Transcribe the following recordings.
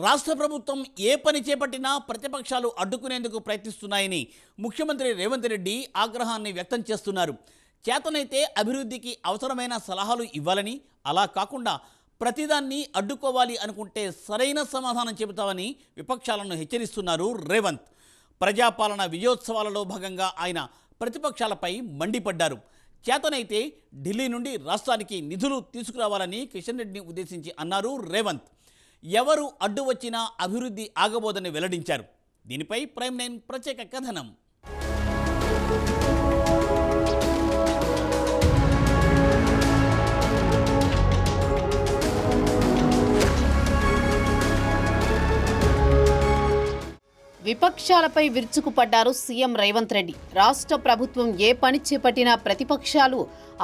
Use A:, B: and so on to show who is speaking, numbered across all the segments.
A: రాష్ట్ర ప్రభుత్వం ఏ పని చేపట్టినా ప్రతిపక్షాలు అడ్డుకునేందుకు ప్రయత్నిస్తున్నాయని ముఖ్యమంత్రి రేవంత్ రెడ్డి ఆగ్రహాన్ని వ్యక్తం చేస్తున్నారు. చేతనైతే అభివృద్ధికి అవసరమైన సలహాలు ఇవ్వాలని, అలా కాకుండా ప్రతిదాన్ని అడ్డుకోవాలి అనుకుంటే సరైన సమాధానం చెబుతామని విపక్షాలను హెచ్చరిస్తున్నారు రేవంత్. ప్రజాపాలన విజయోత్సవాలలో భాగంగా ఆయన ప్రతిపక్షాలపై మండిపడ్డారు. చేతనైతే ఢిల్లీ నుండి రాష్ట్రానికి నిధులు తీసుకురావాలని కిషన్ రెడ్డిని ఉద్దేశించి అన్నారు రేవంత్. ఎవరు అడ్డు వచ్చినా అభివృద్ధి ఆగబోదని వెల్లడించారు. దీనిపై ప్రైమ్ 9 ప్రత్యేక కథనం.
B: విపక్షాలపై విరుచుకుపడ్డారు సీఎం రేవంత్ రెడ్డి. రాష్ట్ర ప్రభుత్వం ఏ పని చేపట్టినా ప్రతిపక్షాలు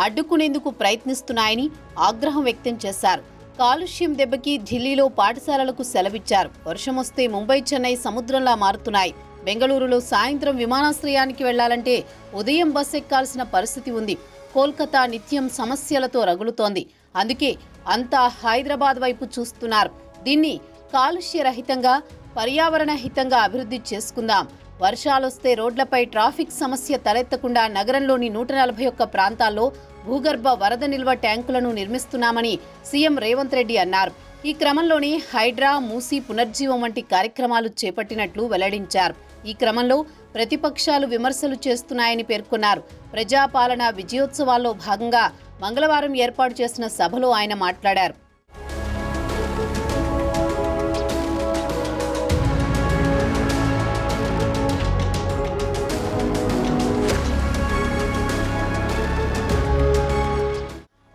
B: అడ్డుకునేందుకు ప్రయత్నిస్తున్నాయని ఆగ్రహం వ్యక్తం చేశారు. కాలుష్యం దెబ్బకి ఢిల్లీలో పాఠశాలలకు సెలవిచ్చారు. వర్షం వస్తే ముంబై, చెన్నై సముద్రంలా మారుతున్నాయి. బెంగళూరులో సాయంత్రం విమానాశ్రయానికి వెళ్లాలంటే ఉదయం బస్ ఎక్కాల్సిన పరిస్థితి ఉంది. కోల్కతా నిత్యం సమస్యలతో రగులుతోంది. అందుకే అంతా హైదరాబాద్ వైపు చూస్తున్నారు. దీన్ని కాలుష్యరహితంగా, పర్యావరణ హితంగా అభివృద్ధి చేసుకుందాం. వర్షాలొస్తే రోడ్లపై ట్రాఫిక్ సమస్య తలెత్తకుండా నగరంలోని 141 ప్రాంతాల్లో భూగర్భ వరద నిల్వ ట్యాంకులను నిర్మిస్తున్నామని సీఎం రేవంత్ రెడ్డి అన్నారు. ఈ క్రమంలోనే హైడ్రా, మూసీ పునర్జీవం వంటి కార్యక్రమాలు చేపట్టినట్లు వెల్లడించారు. ఈ క్రమంలో ప్రతిపక్షాలు విమర్శలు చేస్తున్నాయని పేర్కొన్నారు. ప్రజాపాలన విజయోత్సవాల్లో భాగంగా మంగళవారం ఏర్పాటు చేసిన సభలో ఆయన మాట్లాడారు.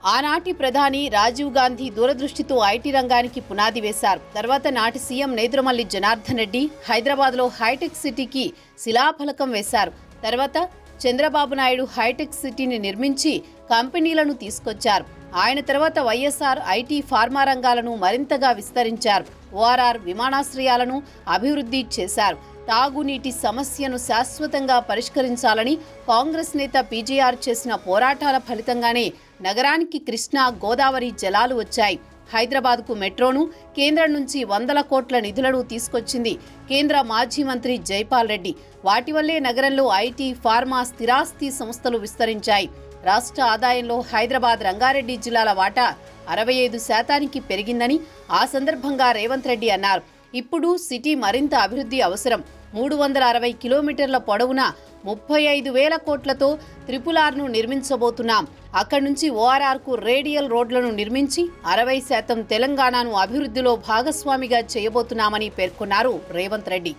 B: ఆనాటి ప్రధాని రాజీవ్ గాంధీ దూరదృష్టితో ఐటీ రంగానికి పునాది వేశారు. తర్వాత నాటి సీఎం నేదురుమల్లి జనార్దన్ రెడ్డి హైదరాబాద్లో హైటెక్ సిటీకి శిలాఫలకం వేశారు. తర్వాత చంద్రబాబు నాయుడు హైటెక్ సిటీని నిర్మించి కంపెనీలను తీసుకొచ్చారు. ఆయన తర్వాత వైఎస్ఆర్ ఐటీ, ఫార్మా రంగాలను మరింతగా విస్తరించారు. ఓఆర్ఆర్ విమానాశ్రయాలను అభివృద్ధి చేశారు. తాగునీటి సమస్యను శాశ్వతంగా పరిష్కరించాలని కాంగ్రెస్ నేత పీజీఆర్ చేసిన పోరాటాల ఫలితంగానే నగరానికి కృష్ణా, గోదావరి జలాలు వచ్చాయి. హైదరాబాద్కు మెట్రోను, కేంద్రం నుంచి 100 కోట్ల నిధులను తీసుకొచ్చింది కేంద్ర మాజీ మంత్రి జైపాల్ రెడ్డి. వాటి వల్లే నగరంలో ఐటీ, ఫార్మా, స్థిరాస్తి సంస్థలు విస్తరించాయి. రాష్ట్ర ఆదాయంలో హైదరాబాద్, రంగారెడ్డి జిల్లాల వాటా 65% పెరిగిందని ఆ సందర్భంగా రేవంత్ రెడ్డి అన్నారు. ఇప్పుడు సిటీ మరింత అభివృద్ధి అవసరం. 360 కిలోమీటర్ల పొడవున 35,000 కోట్లతో RRRను నిర్మించబోతున్నాం. అక్కడి నుంచి ఓఆర్ఆర్కు రేడియల్ రోడ్లను నిర్మించి 60% తెలంగాణను అభివృద్ధిలో భాగస్వామిగా చేయబోతున్నామని పేర్కొన్నారు రేవంత్ రెడ్డి.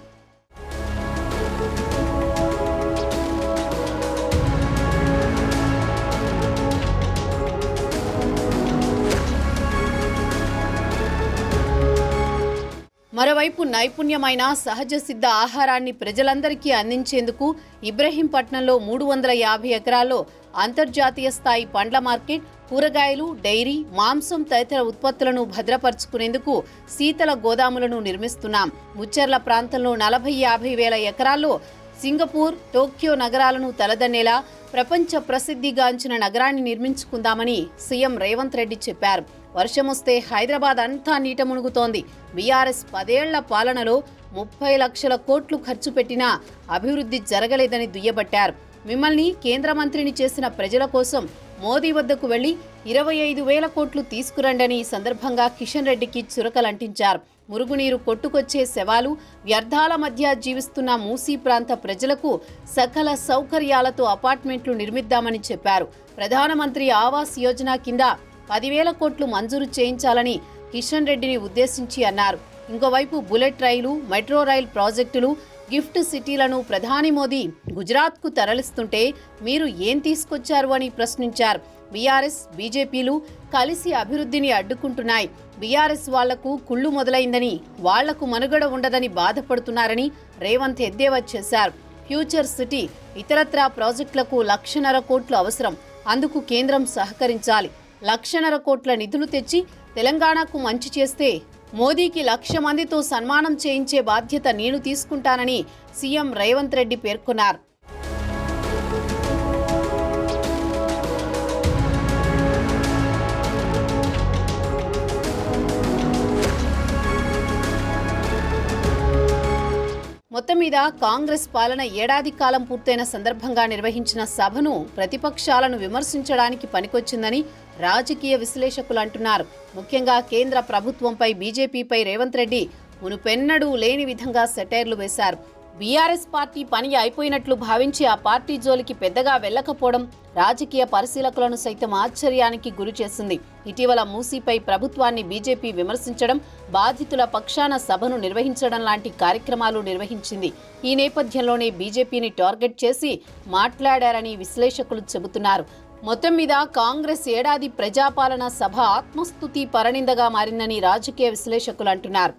B: మరోవైపు నైపుణ్యమైన సహజ సిద్ధ ఆహారాన్ని ప్రజలందరికీ అందించేందుకు ఇబ్రహీంపట్నంలో 350 ఎకరాల్లో అంతర్జాతీయ స్థాయి పండ్ల మార్కెట్, కూరగాయలు, డైరీ, మాంసం తదితర ఉత్పత్తులను భద్రపరుచుకునేందుకు శీతల గోదాములను నిర్మిస్తున్నాం. ముచ్చెర్ల ప్రాంతంలో 40-50 వేల ఎకరాల్లో సింగపూర్, టోక్యో నగరాలను తలదన్నేలా ప్రపంచ ప్రసిద్ధిగాంచిన నగరాన్ని నిర్మించుకుందామని సీఎం రేవంత్ రెడ్డి చెప్పారు. వర్షమొస్తే హైదరాబాద్ అంతా నీట మునుగుతోంది. బీఆర్ఎస్ 10 ఏళ్ల పాలనలో 30 లక్షల కోట్లు ఖర్చు పెట్టినా అభివృద్ధి జరగలేదని దుయ్యబట్టారు. మిమ్మల్ని కేంద్ర మంత్రిని చేసిన ప్రజల కోసం మోదీ వద్దకు వెళ్లి 25,000 కోట్లు తీసుకురండని ఈ సందర్భంగా కిషన్ రెడ్డికి చురకలంటించారు. మురుగునీరు కొట్టుకొచ్చే శవాలు, వ్యర్థాల మధ్య జీవిస్తున్న మూసీ ప్రాంత ప్రజలకు సకల సౌకర్యాలతో అపార్ట్మెంట్లు నిర్మిద్దామని చెప్పారు. ప్రధానమంత్రి ఆవాస్ యోజన కింద 10,000 కోట్లు మంజూరు చేయించాలని కిషన్ రెడ్డిని ఉద్దేశించి అన్నారు. ఇంకోవైపు బుల్లెట్ రైలు, మెట్రో రైల్ ప్రాజెక్టులు, గిఫ్ట్ సిటీలను ప్రధాని మోదీ గుజరాత్కు తరలిస్తుంటే మీరు ఏం తీసుకొచ్చారు అని ప్రశ్నించారు. బీఆర్ఎస్, బీజేపీలు కలిసి అభివృద్ధిని అడ్డుకుంటున్నాయి. బీఆర్ఎస్ వాళ్లకు కుళ్ళు మొదలైందని, వాళ్లకు మనుగడ ఉండదని బాధపడుతున్నారని రేవంత్ ఎద్దేవా చేశారు. ఫ్యూచర్ సిటీ, ఇతరత్రా ప్రాజెక్టులకు 1,50,000 కోట్లు అవసరం. అందుకు కేంద్రం సహకరించాలి. 1,50,000 కోట్ల నిధులు తెచ్చి తెలంగాణకు మంచి చేస్తే మోదీకి 1,00,000 మందితో సన్మానం చేయించే బాధ్యత నేను తీసుకుంటానని సీఎం రేవంత్ రెడ్డి పేర్కొన్నారు. మొత్తం మీద కాంగ్రెస్ పాలన ఏడాది కాలం పూర్తయిన సందర్భంగా నిర్వహించిన సభను ప్రతిపక్షాలను విమర్శించడానికి పనికొచ్చిందని రాజకీయ విశ్లేషకులు అంటున్నారు. ముఖ్యంగా కేంద్ర ప్రభుత్వంపై బీజేపీపై రేవంత్ రెడ్డి మునుపెన్నడూ లేని విధంగా సెటైర్లు వేశారు. బీఆర్ఎస్ పార్టీ పని అయిపోయినట్లు భావించి ఆ పార్టీ జోలికి పెద్దగా వెళ్లకపోవడం రాజకీయ పరిశీలకులను సైతం ఆశ్చర్యానికి గురి చేసింది. ఇటీవల మూసీపై ప్రభుత్వాన్ని బీజేపీ విమర్శించడం, బాధితుల పక్షాన సభను నిర్వహించడం లాంటి కార్యక్రమాలు నిర్వహించింది. ఈ నేపథ్యంలోనే బీజేపీని టార్గెట్ చేసి మాట్లాడారని విశ్లేషకులు చెబుతున్నారు. మొత్తం మీద కాంగ్రెస్ ఏడాది ప్రజాపాలన సభ ఆత్మస్తుతి పరనిందగా మారిందని రాజకీయ విశ్లేషకులు అంటున్నారు.